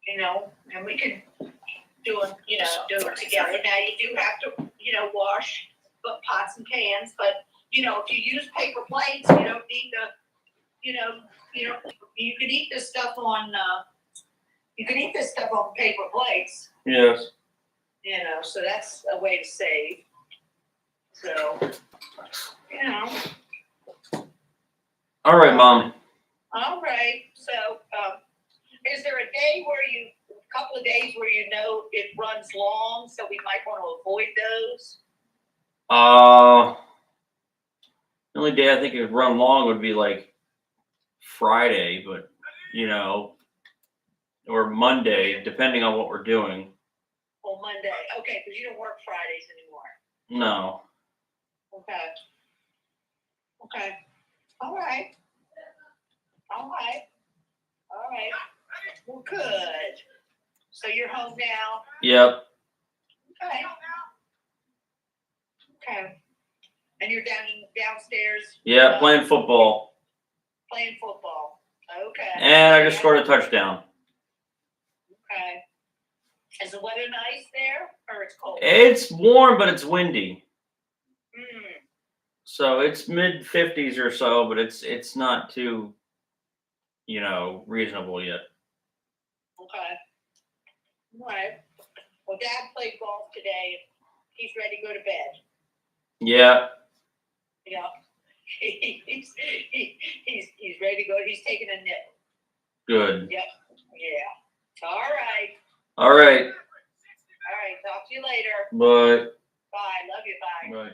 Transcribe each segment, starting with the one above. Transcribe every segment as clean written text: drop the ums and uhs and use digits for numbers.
and we can do it together. Now you do have to, wash pots and pans, but if you use paper plates, you don't need to, you can eat this stuff on, paper plates. Yes. So that's a way to save. So, All right, Mom. All right. So, is there a couple of days where it runs long, so we might want to avoid those? The only day I think it would run long would be like Friday, but or Monday, depending on what we're doing. Oh, Monday. Okay, because you don't work Fridays anymore. No. Okay. All right. Well, good. So you're home now? Yep. Okay. And you're downstairs? Yeah, playing football. Okay. And I just scored a touchdown. Okay. Is the weather nice there, or it's cold? It's warm, but it's windy. Mm. So it's mid-50s or so, but it's not too, reasonable yet. Okay. All right. Well, Dad played golf today. He's ready to go to bed. Yeah. Yeah. He's ready to go. He's taking a nip. Good. Yep. Yeah. All right. All right. Talk to you later. Bye. Bye. Love you. Bye.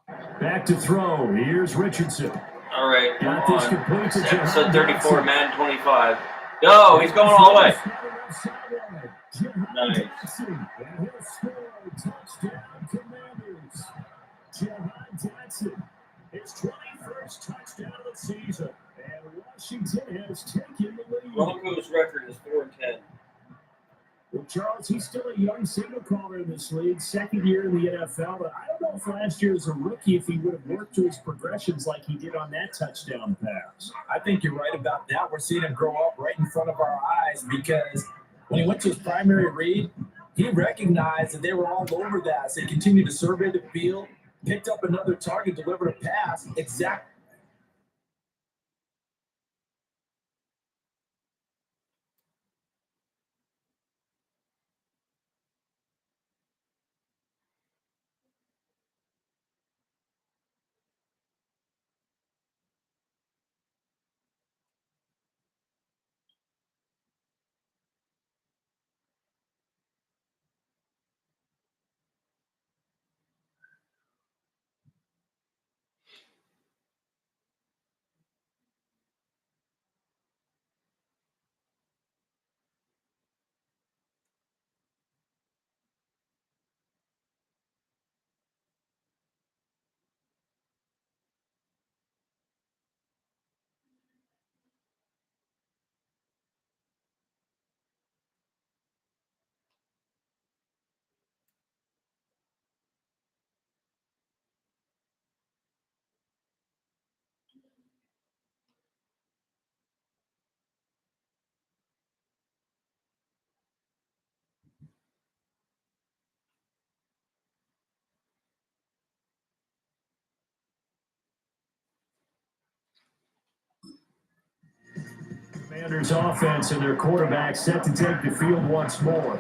Bye. Back to throw. Here's Richardson. All right. Got this complete to episode 34, Madden 25. Go. He's going all the way. Nice. His 21st touchdown of the season, and Washington has taken the lead. Broncos record is 4-10. Well, Charles, he's still a young signal caller in this league, second year in the NFL, but I don't know if last year as a rookie if he would have worked through his progressions like he did on that touchdown pass. I think you're right about that. We're seeing him grow up right in front of our eyes because when he went to his primary read, he recognized that they were all over that. So he continued to survey the field, picked up another target, delivered a pass. Exactly. Commanders offense and their quarterback set to take the field once more.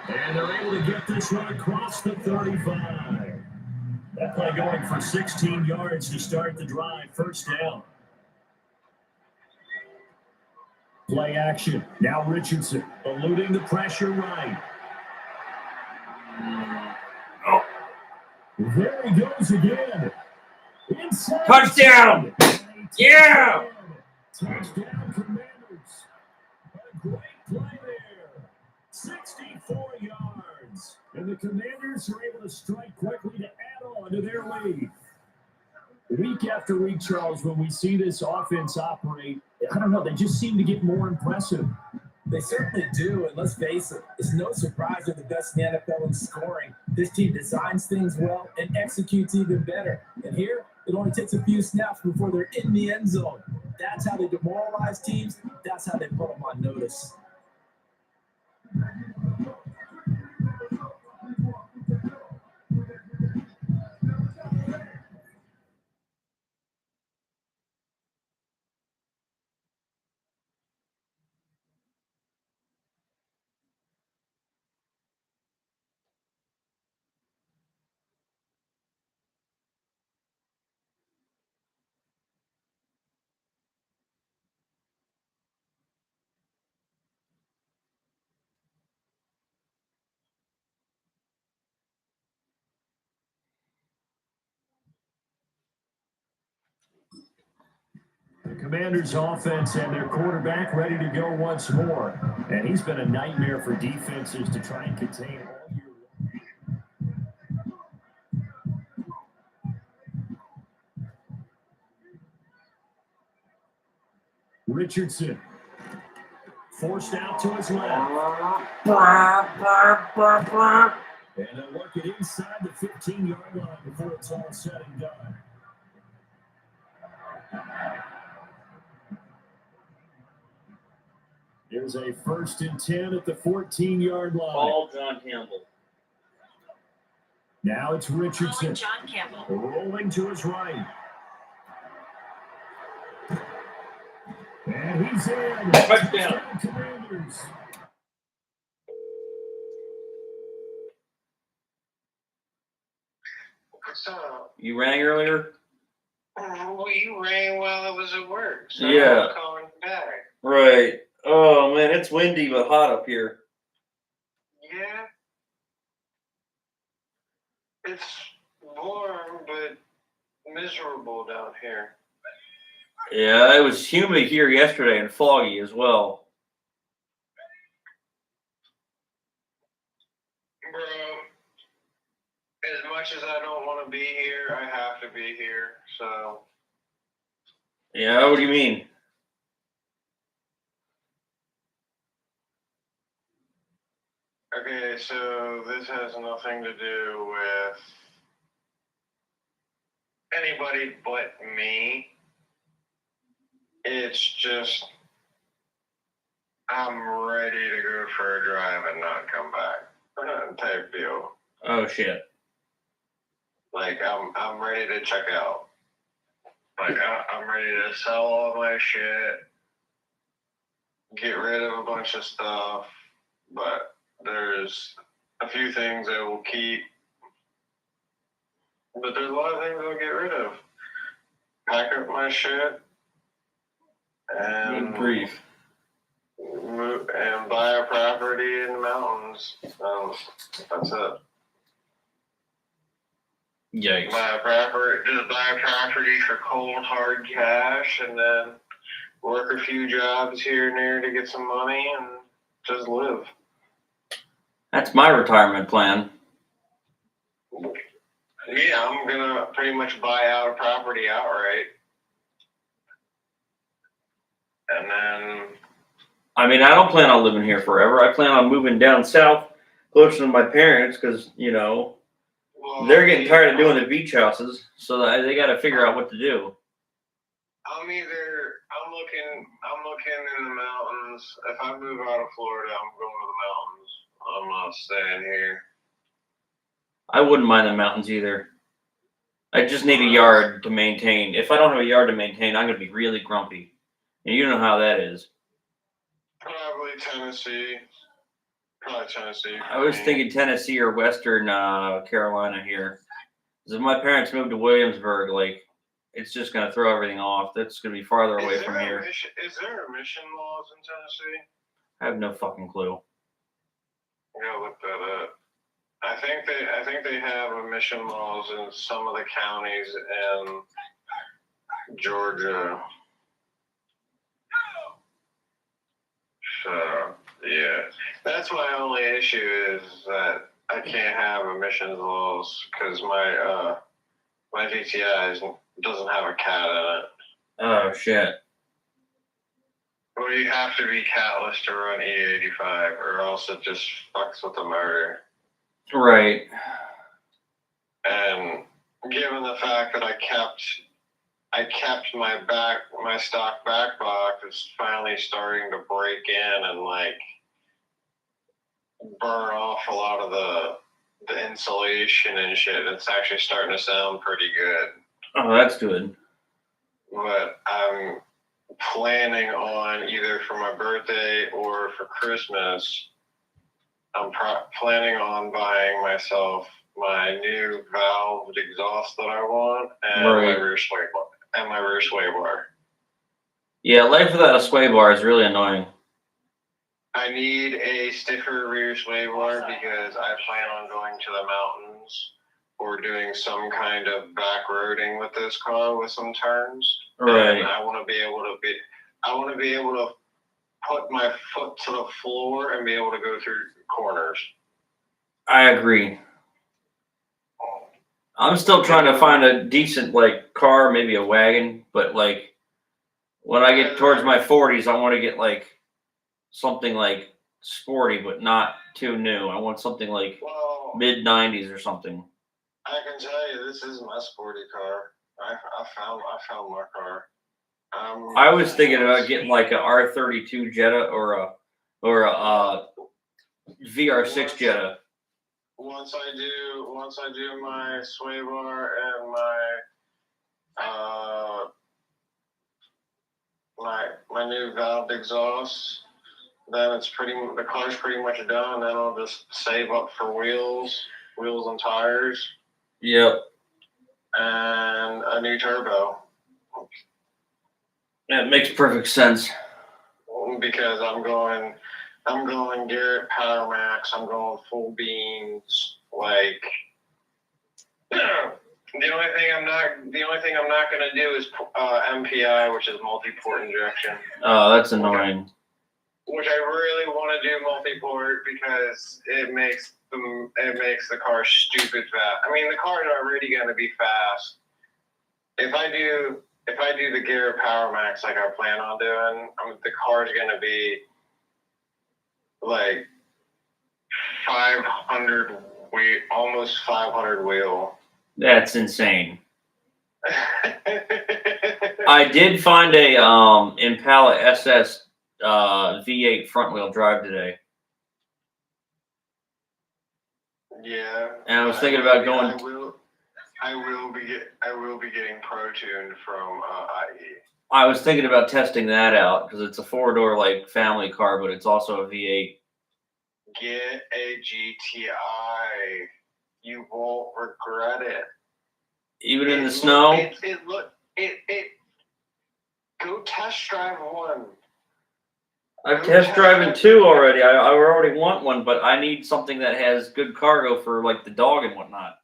And they're able to get this one across the 35. That play going for 16 yards to start the drive, first down. Play action. Now Richardson eluding the pressure right. Oh. There he goes again. Inside. Touchdown! Yeah! Touchdown, Commanders. A great play there. 64 yards. And the Commanders are able to strike quickly to add on to their lead. Week after week, Charles, when we see this offense operate, I don't know, they just seem to get more impressive. They certainly do, and let's face it, it's no surprise they're the best in the NFL in scoring. This team designs things well and executes even better. And here, it only takes a few snaps before they're in the end zone. That's how they demoralize teams. That's how they put them on notice. The Commanders' offense and their quarterback ready to go once more. And he's been a nightmare for defenses to try and contain all year long. Richardson forced out to his left. And they'll work it inside the 15-yard line before it's all said and done. There's a 1st and 10 at the 14-yard line. Paul John Campbell. Now it's Richardson. John Campbell. Rolling to his right. And he's in. Touchdown. Commanders. What's up? You rang earlier? Well, you rang while I was at work, so Yeah. I'm calling back. Right. Oh man, it's windy but hot up here. Yeah? It's warm, but miserable down here. Yeah, it was humid here yesterday and foggy as well. Bro, as much as I don't want to be here, I have to be here, so... Yeah, what do you mean? Okay, so this has nothing to do with anybody but me. It's just I'm ready to go for a drive and not come back type deal. Oh shit. Like I'm ready to check out. Like I'm ready to sell all my shit, get rid of a bunch of stuff, but there's a few things I will keep, but there's a lot of things I'll get rid of. Pack up my shit and Good grief. move and buy a property in the mountains. That's it. Yikes. Buy a property for cold hard cash, and then work a few jobs here and there to get some money, and just live. That's my retirement plan. Yeah, I'm gonna pretty much buy out a property outright, and then. I mean, I don't plan on living here forever. I plan on moving down south, closer to my parents, because, you know, they're getting tired of doing the beach houses, so they got to figure out what to do. I'm looking in the mountains. If I move out of Florida, I'm going to the mountains. I'm not staying here. I wouldn't mind the mountains either. I just need a yard to maintain. If I don't have a yard to maintain, I'm going to be really grumpy. And you know how that is. Probably Tennessee. I was thinking Tennessee or Western Carolina here. Because if my parents moved to Williamsburg, like, it's just going to throw everything off. That's going to be farther away from here. Is there emission laws in Tennessee? I have no fucking clue. I gotta look that up. I think they have emission laws in some of the counties in Georgia. So yeah, that's my only issue is that I can't have emissions laws because my GTI doesn't have a cat in it. Oh, shit. Well, you have to be catless to run E85, or else it just fucks with the motor. Right. And given the fact that I kept my stock back box is finally starting to break in and like burn off a lot of the insulation and shit. It's actually starting to sound pretty good. Oh, that's good. But I'm planning on either for my birthday or for Christmas, I'm planning on buying myself my new valved exhaust that I want and Right. my rear sway bar. Yeah, life without a sway bar is really annoying. I need a stiffer rear sway bar because I plan on going to the mountains or doing some kind of back roading with this car with some turns. Right. And I want to be able to put my foot to the floor and be able to go through corners. I agree. I'm still trying to find a decent like car, maybe a wagon, but like when I get towards my 40s, I want to get like something like sporty, but not too new. I want something like mid 90s or something. I can tell you, this is my sporty car. I found my car. I was thinking about getting like a R32 Jetta or a VR6 Jetta. Once I do my sway bar and my new valved exhaust, then the car's pretty much done. Then I'll just save up for wheels and tires. Yep. And a new turbo. That makes perfect sense. Because I'm going Garrett Power Max. I'm going full beans. Like the only thing I'm not gonna do is MPI, which is multi-port injection. Oh, that's annoying. Which I really want to do multi-port because it makes the car stupid fast. I mean, the car's already gonna be fast. If I do the Garrett Power Max like I plan on doing, the car's gonna be like 500 wheel, almost 500 wheel. That's insane. I did find a Impala SS V8 front wheel drive today. Yeah. And I was thinking about going. I will be getting Pro Tuned from IE. I was thinking about testing that out because it's a 4-door like family car, but it's also a V8. Get a GTI. You won't regret it. Even in the snow. Go test drive one. I've test driven 2 already. I already want one, but I need something that has good cargo for like the dog and whatnot.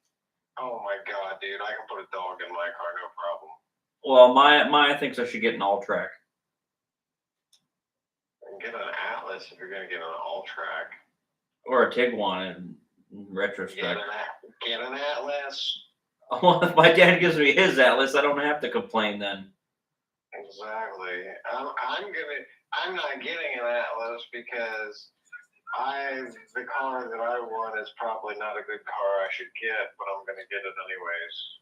Oh my god, dude! I can put a dog in my car, no problem. Well, Maya thinks I should get an all-track. Get an Atlas if you're gonna get an all-track. Or a Tiguan in retrospect. Get an Atlas. Well, if my dad gives me his Atlas, I don't have to complain then. Exactly. I'm not getting an Atlas because the car that I want is probably not a good car I should get, but I'm gonna get it anyways.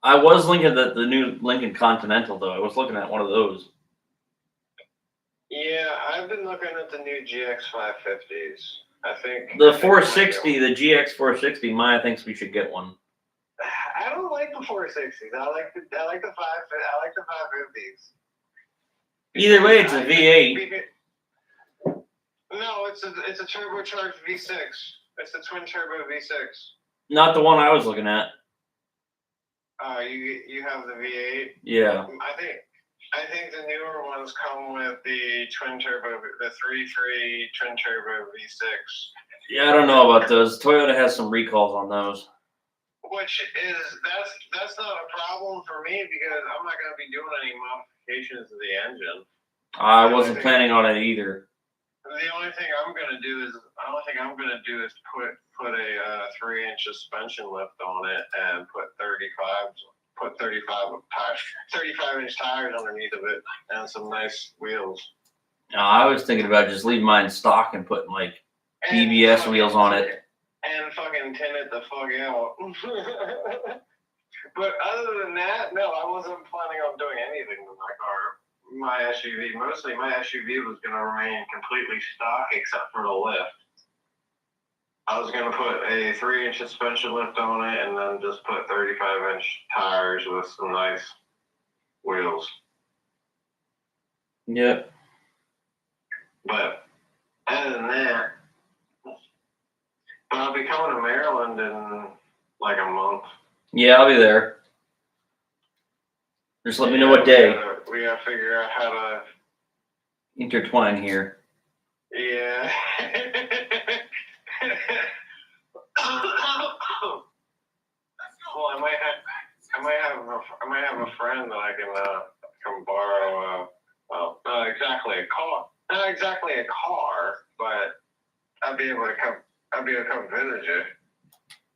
I was looking at the new Lincoln Continental though. I was looking at one of those. Yeah, I've been looking at the new GX 550s. I think the 460, the GX 460. Maya thinks we should get one. I don't like the 460s. I like the 550s. Either way, it's a V8. No, it's a turbocharged V6. It's the twin turbo V6. Not the one I was looking at. You have the V8. Yeah. I think the newer ones come with the twin turbo, the 3.3 twin turbo V6. Yeah, I don't know about those. Toyota has some recalls on those. Which is that's not a problem for me because I'm not going to be doing any modifications to the engine. I wasn't planning on it either. The only thing I'm going to do is put a 3-inch suspension lift on it and put put 35-inch tires underneath of it and some nice wheels. No, I was thinking about just leaving mine stock and putting like BBS wheels on it. And fucking tint it the fuck out. But other than that, no, I wasn't planning on doing anything with my car. My SUV, mostly my SUV was going to remain completely stock except for the lift. I was going to put a 3-inch suspension lift on it and then just put 35-inch tires with some nice wheels. Yep. But other than that, but I'll be coming to Maryland in like a month. Yeah, I'll be there. Just let me know what day. We gotta figure out how to Intertwine here. Yeah. Well, I might have a friend that I can come borrow. Well, not exactly a car, but I'd be able to come visit you.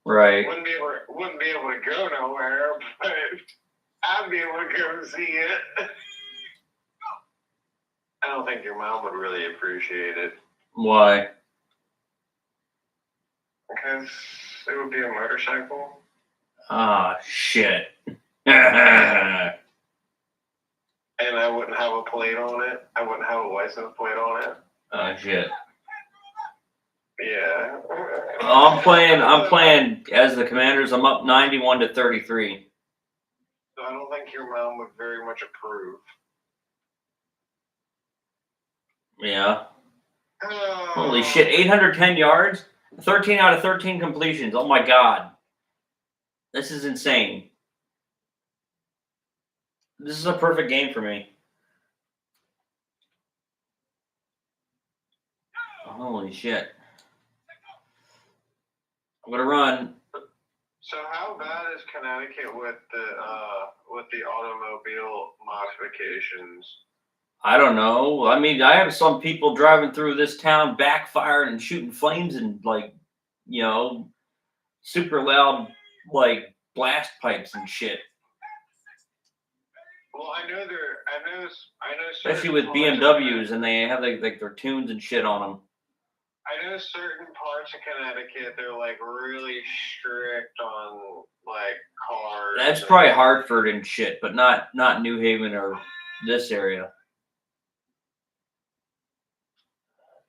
Right. Wouldn't be able to go nowhere, but I'd be able to come see it. I don't think your mom would really appreciate it. Why? Because it would be a motorcycle. Ah, shit. And I wouldn't have a plate on it. I wouldn't have a license plate on it. Oh, shit. Yeah. I'm playing as the Commanders. I'm up 91-33. So I don't think your mom would very much approve. Yeah. Holy shit, 810 yards, 13 out of 13 completions. Oh my god. This is insane. This is a perfect game for me. Holy shit. I'm gonna run. So how bad is Connecticut with the automobile modifications? I don't know. I mean, I have some people driving through this town backfiring and shooting flames and like, you know, super loud like blast pipes and shit. Well, I know Especially with BMWs, and they have like their tunes and shit on them. I know certain parts of Connecticut, they're like really strict on like cars. That's probably Hartford and shit, but not New Haven or this area.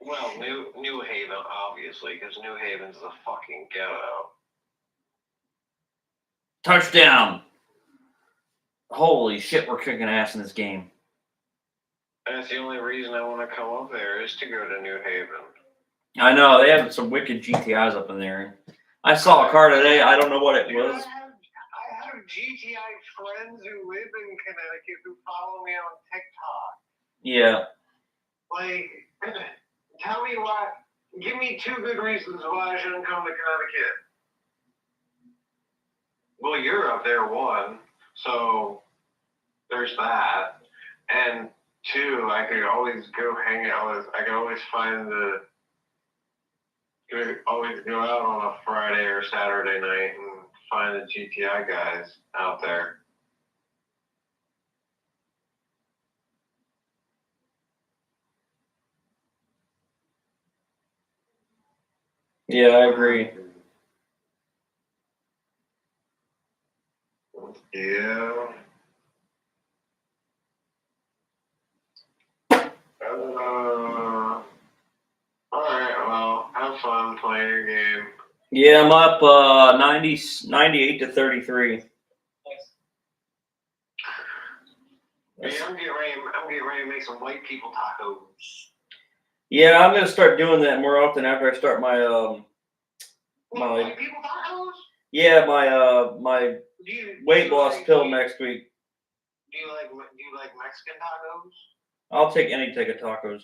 Well, New Haven, obviously, because New Haven's the fucking ghetto. Touchdown! Holy shit, we're kicking ass in this game. And that's the only reason I want to come up there is to go to New Haven. I know, they have some wicked GTIs up in there. I saw a car today, I don't know what it was. I have GTI friends who live in Connecticut who follow me on TikTok. Yeah. Like, tell me why. Give me 2 good reasons why I shouldn't come to Connecticut. Well, you're up there, 1, so there's that. And 2, I could always go hang out. I could always always go out on a Friday or Saturday night and find the GTI guys out there. Yeah, I agree. Yeah. Alright, well, have fun playing your game. Yeah, I'm up 98-33. Yeah, I'm getting ready to make some white people tacos. Yeah, I'm gonna start doing that more often after I start my White people tacos? yeah, my weight loss pill next week. Do you like Mexican tacos? I'll take any type of tacos.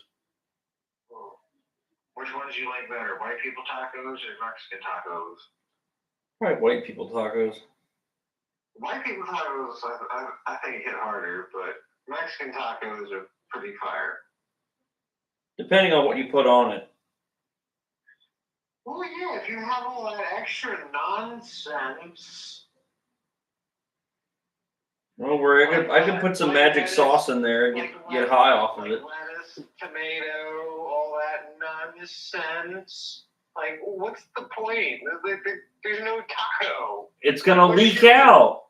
Which ones do you like better, white people tacos or Mexican tacos? Probably white people tacos. White people tacos, I think hit harder, but Mexican tacos are pretty fire. Depending on what you put on it. Well, yeah, if you have all that extra nonsense. Don't worry, I could put some magic sauce in there and get high off of it. Lettuce, tomato, all that nonsense. Like, what's the point? There's no taco. It's gonna leak out.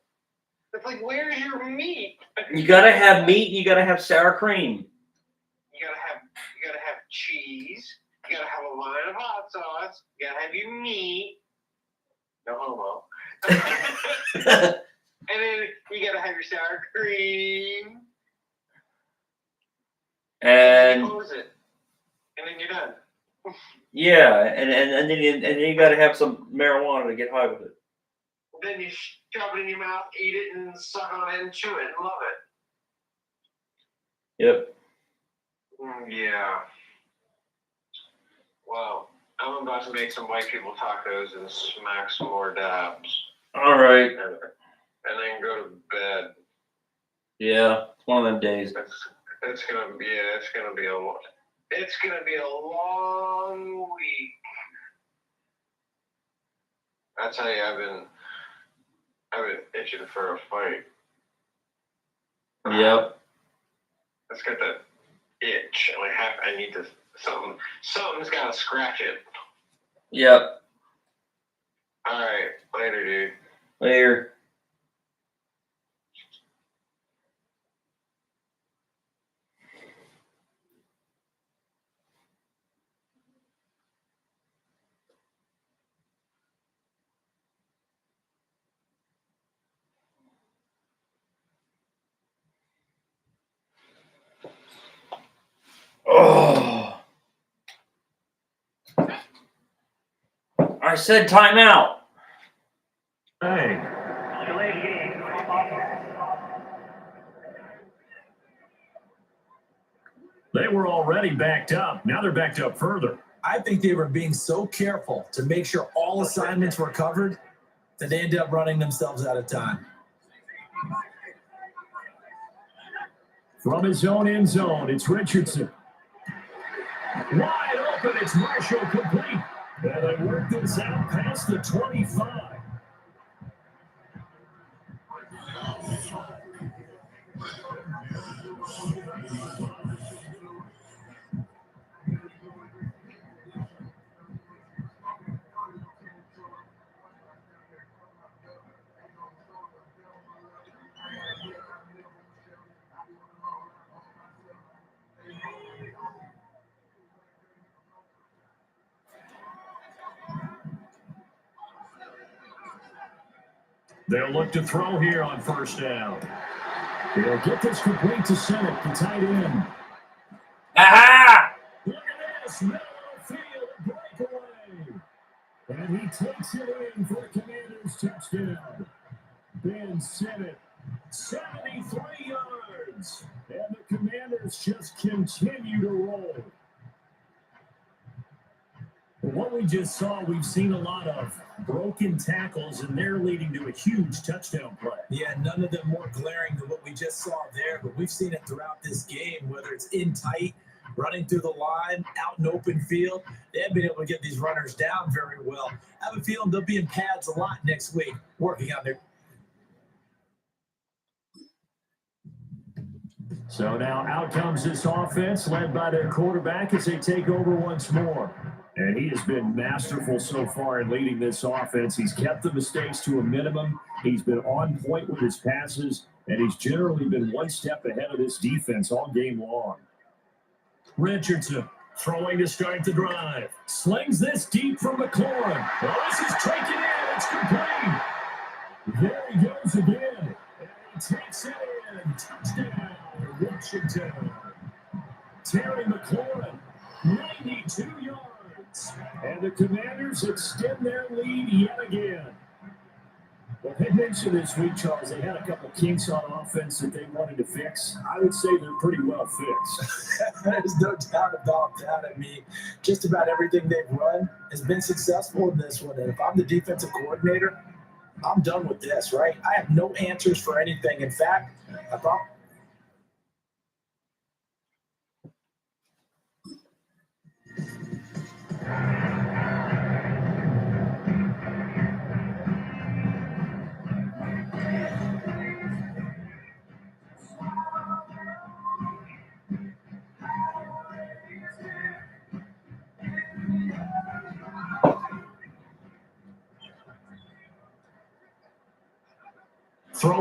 It's like, where's your meat? You gotta have meat. You gotta have sour cream. You gotta have cheese. You gotta have a line of hot sauce. You gotta have your meat. No homo. And then you gotta have your sour cream. And you close it. And then you're done. yeah, and then you gotta have some marijuana to get high with it. Then you shove it in your mouth, eat it, and suck on it and chew it and love it. Yep. Yeah. Well, I'm about to make some white people tacos and smack some more dabs. All right. And then go to bed. Yeah, it's one of them days. It's gonna be a long week. I tell you, I've been itching for a fight. Yep. Let's get that itch. I need to something's gotta scratch it. Yep. All right, later, dude. Later. Oh. I said timeout. Hey. They were already backed up. Now they're backed up further. I think they were being so careful to make sure all assignments were covered that they ended up running themselves out of time. From his own end zone, it's Richardson. Wide open, it's Marshall complete. And they work this out past the 25. They'll look to throw here on first down. They'll get this complete to Senate, the tight end. Aha! Look at this, middle of the field, breakaway. And he takes it in for the Commanders' touchdown. Ben Senate, 73 yards. And the Commanders just continue to roll. What we just saw, we've seen a lot of broken tackles, and they're leading to a huge touchdown play. Yeah, none of them more glaring than what we just saw there, but we've seen it throughout this game, whether it's in tight, running through the line, out in open field. They've been able to get these runners down very well. I have a feeling they'll be in pads a lot next week, working on their... So now out comes this offense, led by their quarterback as they take over once more. And he has been masterful so far in leading this offense. He's kept the mistakes to a minimum. He's been on point with his passes, and he's generally been one step ahead of this defense all game long. Richardson throwing to start the drive. Slings this deep from McLaurin. Well, this is taken in. It's complete. There he goes again. And he takes it in. Touchdown, Washington. Terry McLaurin, 92 yards. And the Commanders extend their lead yet again. Well, they mentioned this week, Charles, they had a couple kinks on offense that they wanted to fix. I would say they're pretty well fixed. There's no doubt about that. I mean, just about everything they've run has been successful in this one. And if I'm the defensive coordinator, I'm done with this, right? I have no answers for anything. In fact, I thought...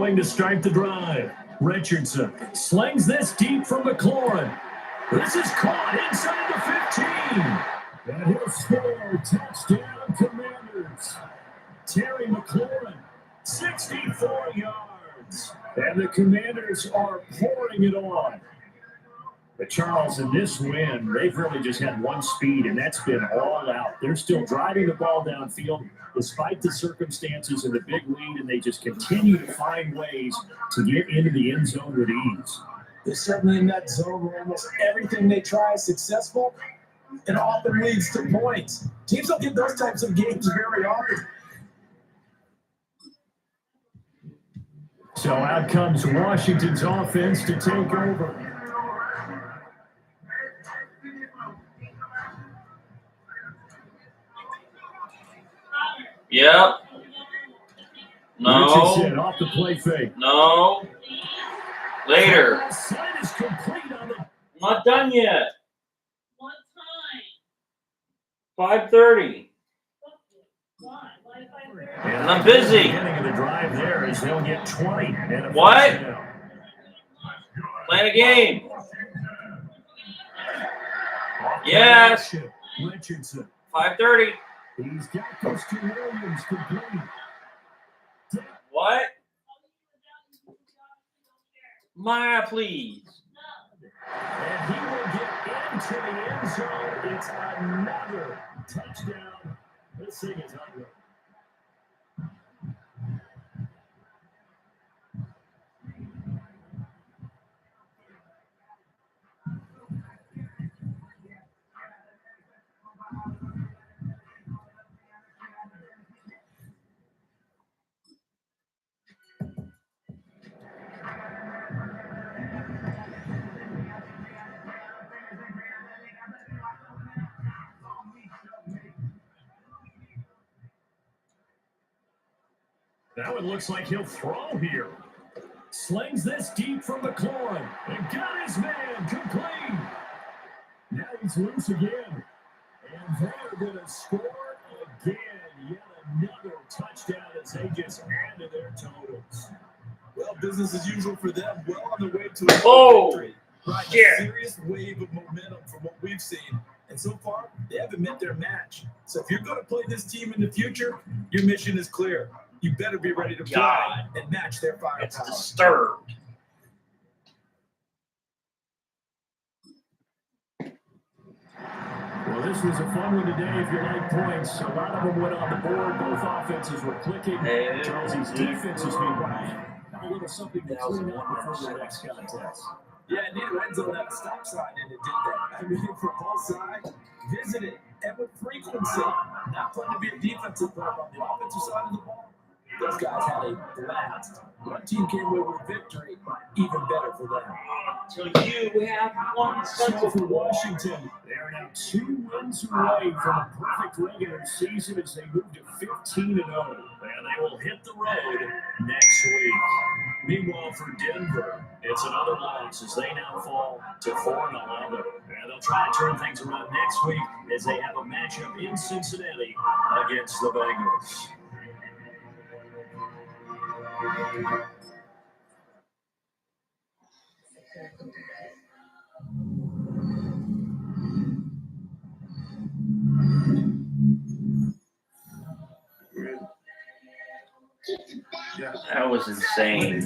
throwing to start the drive. Richardson slings this deep from McLaurin. This is caught inside the 15. And he'll score. Touchdown, Commanders. Terry McLaurin, 64 yards. And the Commanders are pouring it on. But Charles, in this win, they've really just had one speed, and that's been all out. They're still driving the ball downfield despite the circumstances and the big lead, and they just continue to find ways to get into the end zone with ease. They're certainly in that zone where almost everything they try is successful and often leads to points. Teams don't get those types of games very often. So out comes Washington's offense to take over. Yep. No. Richardson off the play fake. No. Later. Sight is complete on the. Not done yet. What time? 5:30. Why? Why 5:30? And I'm busy. The beginning of the drive there is they'll get 20. And a What? first down. Playing a game. Yes. Richardson. 5:30. He's got those to Williams complete. What? Maya, please. And he will get into the end zone. It's another touchdown. This thing is ugly. Now it looks like he'll throw here. Slings this deep from McLaurin. And got his man complete. Now he's loose again. And they're going to score again. Yet another touchdown as they just add to their totals. Well, business as usual for them. Well on their way to a victory. Right, a serious wave of momentum from what we've seen. And so far, they haven't met their match. So if you're going to play this team in the future, your mission is clear. You better be ready to play and match their firepower. It's disturbed. Well, this was a fun one today if you like points. A lot of them went on the board. Both offenses were clicking. Chelsea's defense has been right. A little something to clean up before the next contest. Yeah, neither end zone had a stop sign, and it did that. I mean, from both sides, visited and with frequency. Not fun to be a defensive player on the offensive side of the ball. Those guys had a blast. One team came away with victory, even better for them. So you have one So for Washington, they're now 2 wins away from a perfect regular season as they move to 15-0, and they will hit the road next week. Meanwhile, for Denver, it's another loss as they now fall to 4-11. And they'll try to turn things around next week as they have a matchup in Cincinnati against the Bengals. That was insane.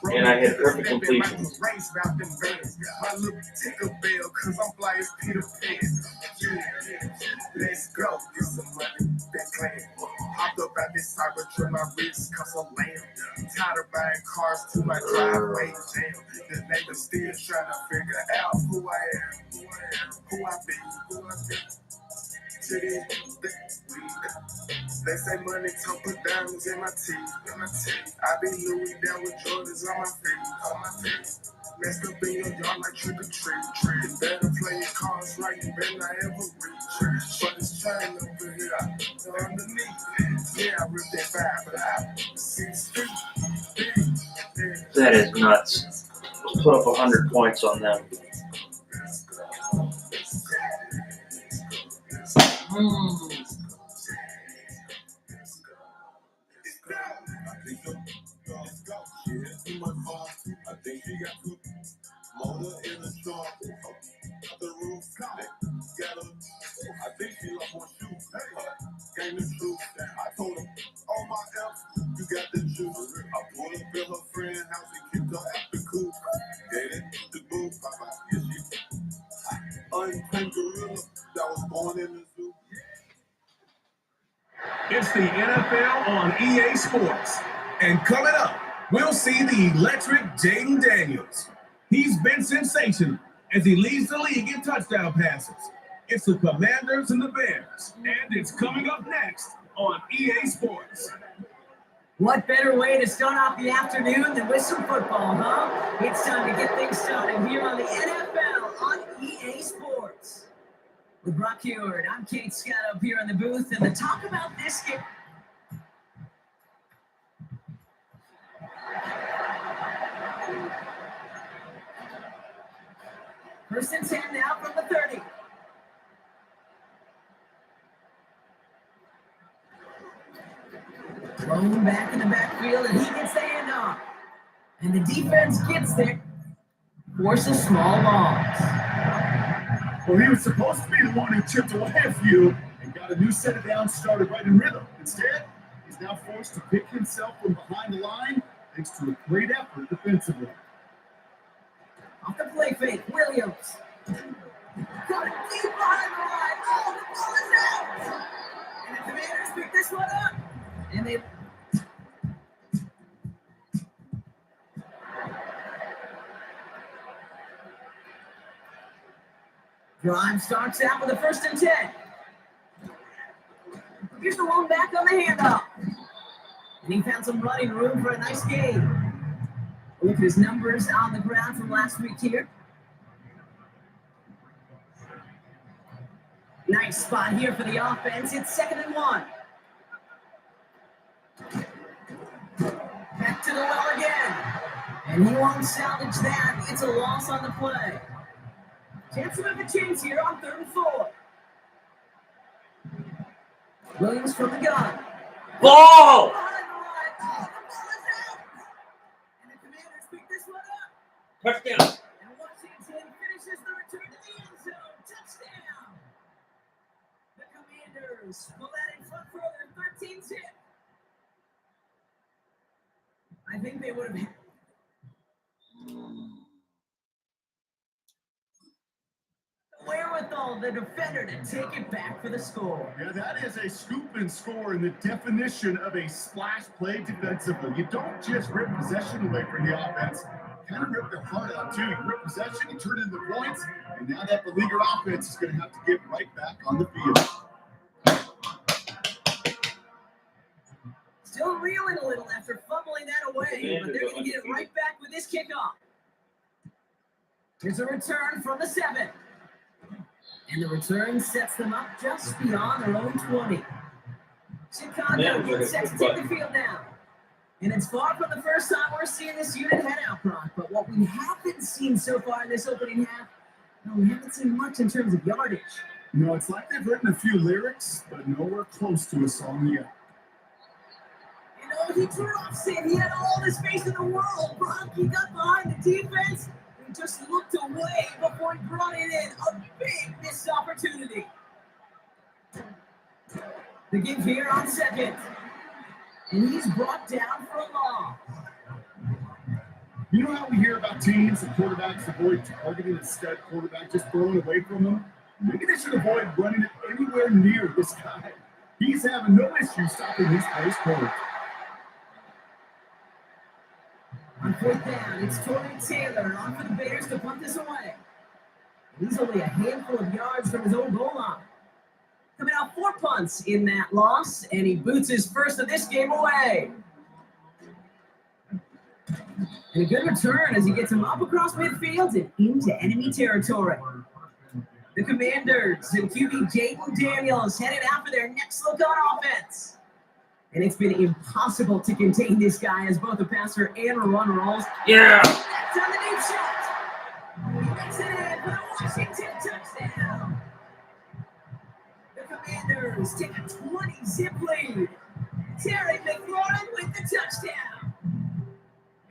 And I hit perfect completion. Let's go, get some money, that plan. Hopped up at this cyber trip, my wrist, cause I'm lame. Tired of buying cars to my driveway jam. The nigga still trying to figure out who I am, who I be. To this they say money talk, put diamonds in my teeth. I be Louis down with Jordans on my feet. Messed up in your yard like trick or treat. You better play your cards right, you better not ever reach. But it's trying over here, underneath. Yeah, I ripped that vibe, but I see the street. That is nuts. Put up 100 points on them. got two motor in the trunk. The roof got her. I think she lost more shoes. Hey, came the truth. I told her, oh my F, you got the juice. I pulled up at her friend's house and kicked her out the coop. Gave it the booth. Yeah, she untamed gorilla that was born in the zoo. It's the NFL on EA Sports. And coming up, we'll see the electric Jaden Daniels. He's been sensational as he leads the league in touchdown passes. It's the Commanders and the Bears, and it's coming up next on EA Sports. What better way to start off the afternoon than with some football, huh? It's time to get things started here on the NFL on EA Sports. With Brock Heward, I'm Kate Scott up here in the booth, and the talk about this game. First and 10 now from the 30. Thrown back in the backfield, and he gets the handoff. And the defense gets there, forces small balls. Well, he was supposed to be the one who chipped away a few and got a new set of downs started right in rhythm. Instead, he's now forced to pick himself from behind the line thanks to a great effort defensively. Off the play fake, Williams. Got it deep behind the line. Oh, the ball is out. And the Commanders pick this one up. And they... Drive starts out with a first and 10. Here's the one back on the handoff. And he found some running room for a nice game. Look at his numbers on the ground from last week here. Nice spot here for the offense. It's 2nd and 1. Back to the well again. And he won't salvage that. It's a loss on the play. Chance to have a chance here on 3rd and 4. Williams from the gun. Ball! Touchdown. And Washington finishes the return to the end zone. Touchdown. The Commanders pull that in front for their 13th hit. I think they would have hit. Wherewithal, the defender to take it back for the score. Yeah, that is a scoop and score in the definition of a splash play defensively. You don't just rip possession away from the offense. Kind of rip their heart out too. You rip possession, you turn it into points, and now that beleaguered offense is going to have to get right back on the field. Still reeling a little after fumbling that away, but they're going to get it right back with this kickoff. Here's a return from the 7. And the return sets them up just beyond their own 20. Chicago gets set to take the field now. And it's far from the first time we're seeing this unit head out, Brock. But what we haven't seen so far in this opening half, we haven't seen much in terms of yardage. You know, it's like they've written a few lyrics, but nowhere close to a song yet. You know, he drops it. He had all the space in the world, Brock. He got behind the defense and just looked away before he brought it in. A big missed opportunity. The give here on 2nd. And he's brought down for a loss. You know how we hear about teams and quarterbacks avoid targeting a stud quarterback, just throwing away from them? Maybe they should avoid running it anywhere near this guy. He's having no issue stopping his place forward. On 4th down, it's Torrey Taylor on for the Bears to punt this away. He's only a handful of yards from his own goal line. Coming out 4 punts in that loss, and he boots his first of this game away. And a good return as he gets him up across midfield and into enemy territory. The Commanders and QB Jaden Daniels headed out for their next look on offense. And it's been impossible to contain this guy as both a passer and a runner rolls. Yeah. That's on the deep shot. He makes it in for the Washington touchdown. The Commanders take a 20-zip lead. Terry McLaurin with the touchdown.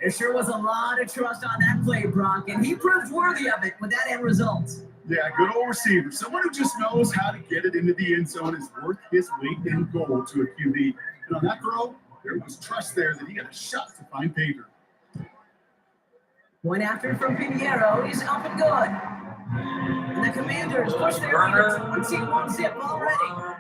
There sure was a lot of trust on that play, Brock, and he proved worthy of it with that end result. Yeah, good old receiver. Someone who just knows how to get it into the end zone is worth his weight in gold to a QB. And on that throw, there was trust there that he had a shot to find pay dirt. Point after from Pinheiro is up and good. And the Commanders push their lead to 21 zip already.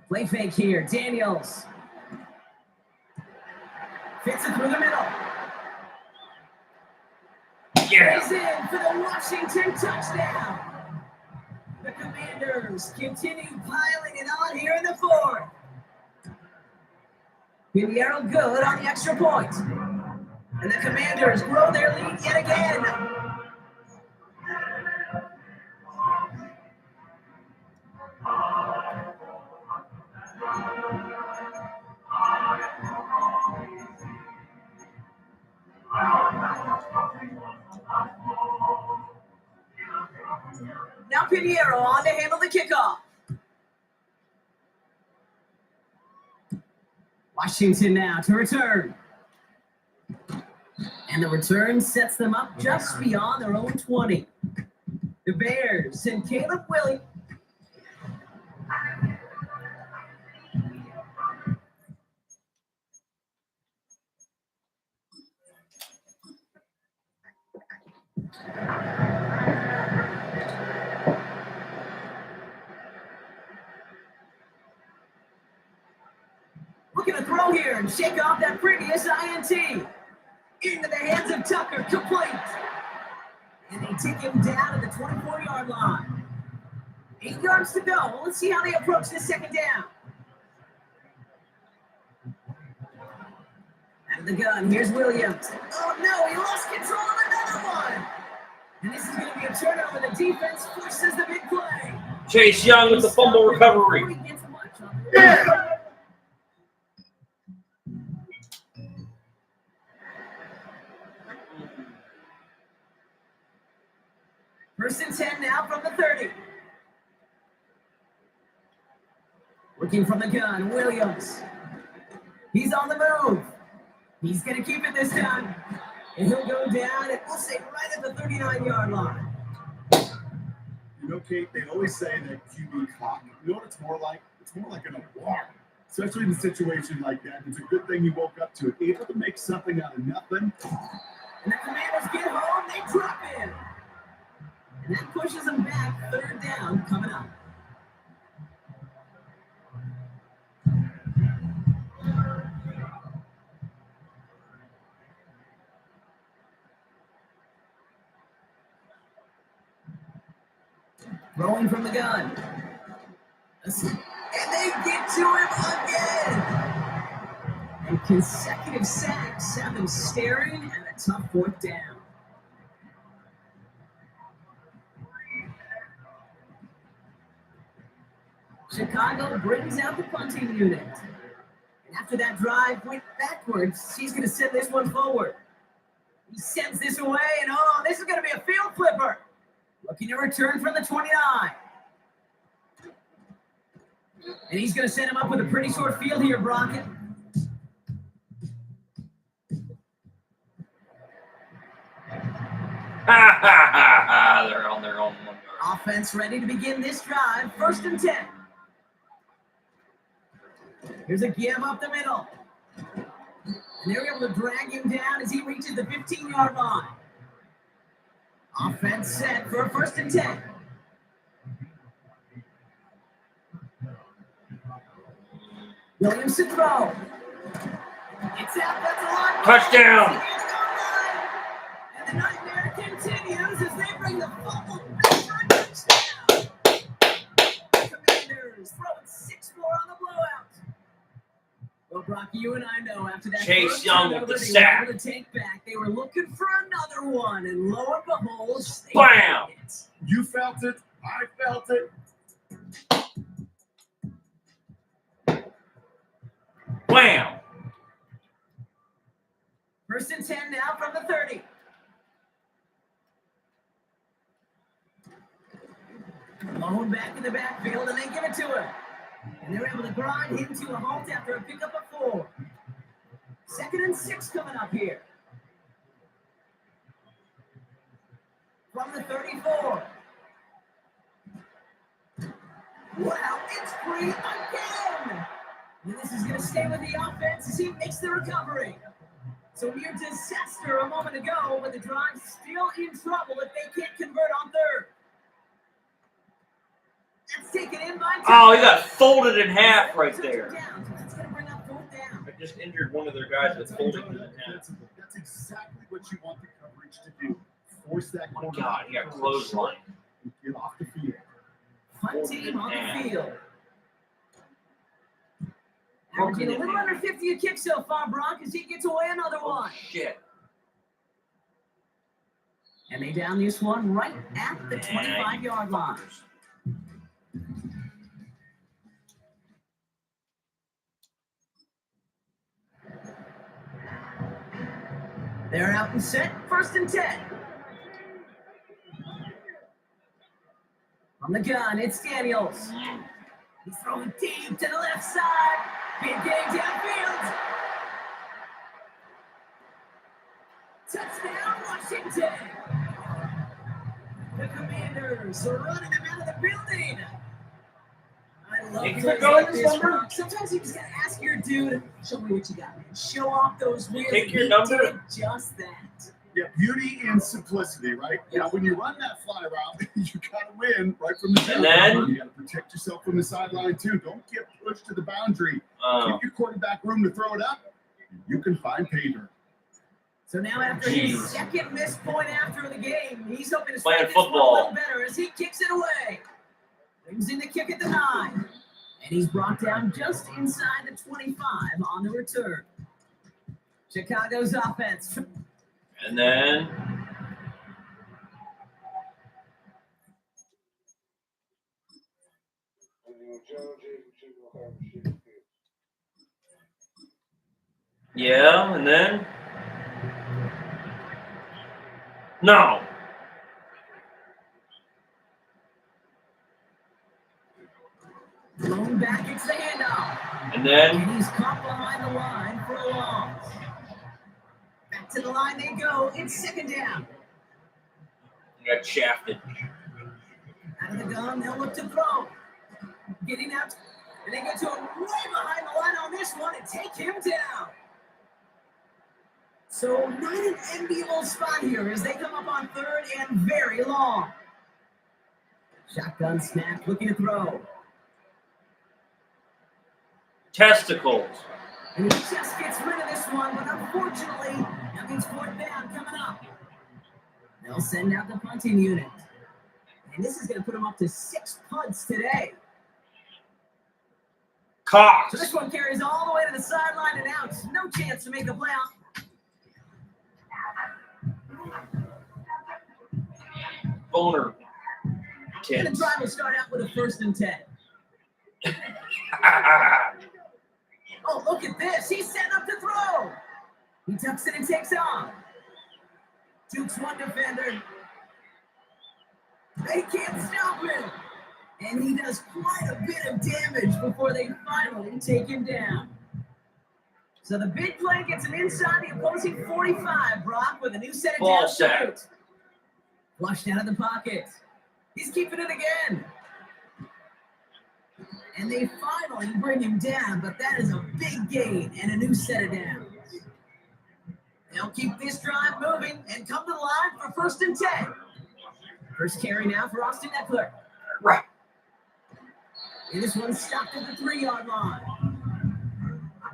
Play fake here. Daniels. Fits it through the middle. Yeah. He's in for the Washington touchdown. The Commanders continue piling it on here in the fourth. Pinheiro good on the extra point. And the Commanders grow their lead yet again. Now Pinheiro on to handle the kickoff. Washington now to return. And the return sets them up just beyond their own 20. The Bears send Caleb Willie. Looking to throw here and shake off that previous INT. Into the hands of Tucker, complete. And they take him down to the 24-yard line. 8 yards to go. Well, let's see how they approach this second down. Out of the gun, here's Williams. Oh no, he lost control of another one. And this is going to be a turnover. The defense forces the big play. Chase Young with the fumble recovery. Yeah. First and 10 now from the 30. Working from the gun, Williams. He's on the move. He's going to keep it this time. And he'll go down, and we'll say right at the 39-yard line. You know, Kate, they always say that QB clock. You know what it's more like? It's more like an alarm. Especially in a situation like that. It's a good thing you woke up to it. Able to make something out of nothing. And the Commanders get home, they drop in. And that pushes them back. Third down coming up. Rolling from the gun. And they get to him again. And consecutive sacks have them staring at a tough fourth down. Chicago brings out the punting unit. And after that drive went backwards, he's going to send this one forward. He sends this away, and oh, this is going to be a field flipper. Looking to return from the 29. And he's going to set him up with a pretty short field here, Brockett. Ha ha ha ha! They're on their own 1 yard. Offense ready to begin this drive. First and 10. Here's a give up the middle. And they're able to drag him down as he reaches the 15-yard line. Offense set for a first and 10. Williams to throw. It's out, that's a line. Touchdown! And the nightmare continues as they bring the fumble back for a touchdown. Commanders throwing 6 more on the blowout. Well, Brock, you and I know after that Chase first Young turnover, with the they sack. were able to take back. They were looking for another one, and lo and behold, they Bam! got it. You felt it. I felt it. Wham! First and 10 now from the 30. Lone back in the backfield, and they give it to him. And they're able to grind him to a halt after a pickup of 4. 2nd and 6 coming up here. From the 34. Wow, it's free again! And this is going to stay with the offense as he makes the recovery. So near disaster a moment ago, but the drive's still in trouble if they can't convert on 3rd. That's taken in by Oh, he got folded in half right there. That's going to bring up 4th down. I just injured one of their guys with folded in half. That's exactly what you want the coverage to do. Force that Oh my corner. God, he got clothesline. And get off the field. Punt team on the field. Folded Averaging a in little half. under 50 a kick so far, Brock, as he gets away another one. Shit. And they down this one right at the 25-yard line. They're out and set, 1st and 10. On the gun, it's Daniels. He's throwing deep to the left side. Big game downfield. Touchdown, Washington. The Commanders are running him out of the building. I love Thank you plays for going like this this, number. Brock. Sometimes you just gotta ask your dude, show me what you got, man. Show off those wheels. Take and your he number. did just that. Yeah, beauty and simplicity, right? Now, when you run that fly route, you gotta win right from the jump. And then- You gotta protect yourself from the sideline too. Don't get pushed to the boundary. Oh, Give your quarterback room to throw it up. You can find pay dirt. So now after Jeez. his second missed point after the game, he's hoping to Playing strike this one a football. little better as he kicks it away. Brings in the kick at the 9. And he's brought down just inside the 25 on the return. Chicago's offense. and then yeah, and then no. Thrown back, it's the handoff. And then And he's caught behind the line for a loss. Back to the line they go. It's 2nd down. he got shafted. Out of the gun, they'll look to throw. Getting out. And they get to him way behind the line on this one and take him down. So not an enviable spot here as they come up on 3rd and very long. Shotgun snap, looking to throw. Testicles. And he just gets rid of this one, but unfortunately, that means 4th down coming up. They'll send out the punting unit. And this is going to put him up to 6 punts today. So Cox. this one carries all the way to the sideline and out. No chance to make a playoff. Boner. And the Tits. drive will start out with a 1st and 10. Oh, look at this. He's setting up to throw. He tucks it and takes off. Jukes one defender. They can't stop him. And he does quite a bit of damage before they finally take him down. So the big play gets him inside the opposing 45, Brock, with a new set of Ball downs to sack. boot. Flushed out of the pocket. He's keeping it again. And they finally bring him down, but that is a big gain and a new set of downs. They'll keep this drive moving and come to the line for 1st and 10. First carry now for Austin Eckler. Right. And this one's stopped at the 3-yard line.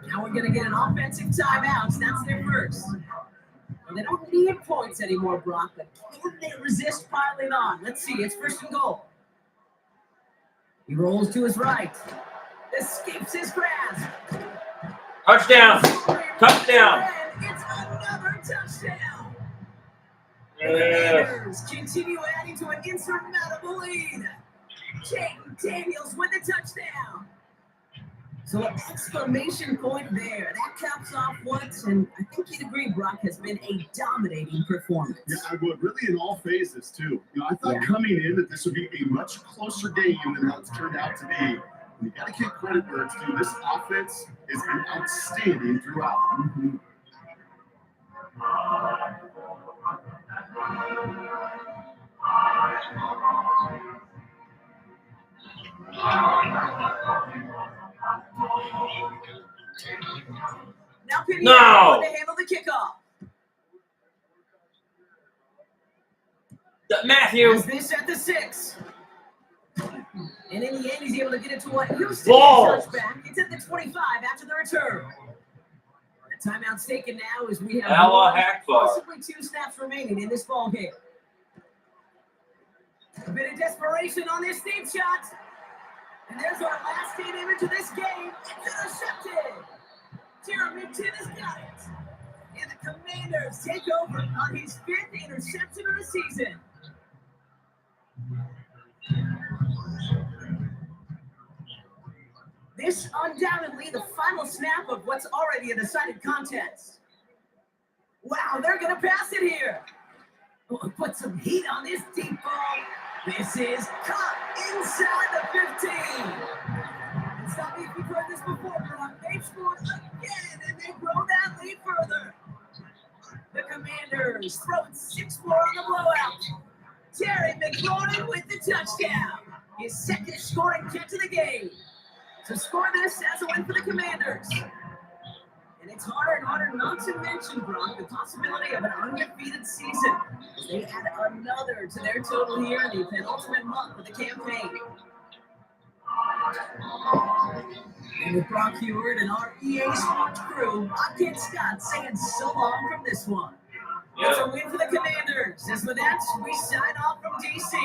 Now we're going to get an offensive timeout. That's their first. Well, they don't need points anymore, Brock, but can they resist piling on? Let's see. It's 1st and goal. He rolls to his right. Escapes his grasp. Touchdown! Touchdown! And it's another touchdown. The Yeah. Commanders continue adding to an insurmountable lead. Jaden Daniels with the touchdown. So an exclamation point there. That caps off what, and I think you'd agree, Brock, has been a dominating performance. Yeah, I would. Really in all phases, too. I thought coming in that this would be a much closer game than how it's turned out to be. And you got to give credit where it's due. This offense has been outstanding throughout. Mm-hmm. Now Penny No! to handle the kickoff. Matthew! As this at the 6. And in the end, he's able to get it to what used to Ball. be a touchback. It's at the 25 after the return. The timeout's taken now as we have Allah Akbar. possibly 2 snaps remaining in this ball game. A bit of desperation on this deep shot. And there's our last hit image of this game. It's intercepted. Jeremy Tin has got it. And the Commanders take over on his 5th interception of the season. This undoubtedly the final snap of what's already a decided contest. Wow, they're going to pass it here. Oh, put some heat on this deep ball. This is caught inside the 15. And stop me if you've heard this before, Brock. They've scored again, and they grow that lead further. The Commanders throwing 6 more on the blowout. Terry McLaurin with the touchdown. His 2nd scoring catch of the game. To score this as a win for the Commanders. And it's harder and harder not to mention, Brock, the possibility of an undefeated season. They add another to their total here in the penultimate month of the campaign. And with Brock Heward and our EA Sports crew, I'm Ken Scott saying so long from this one. It's a win for the Commanders. As with that, we sign off from DC.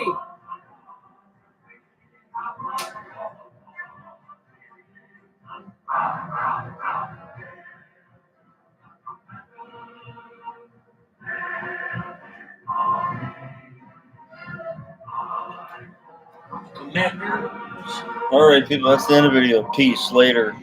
All right, people, that's the end of the video. Peace. Later.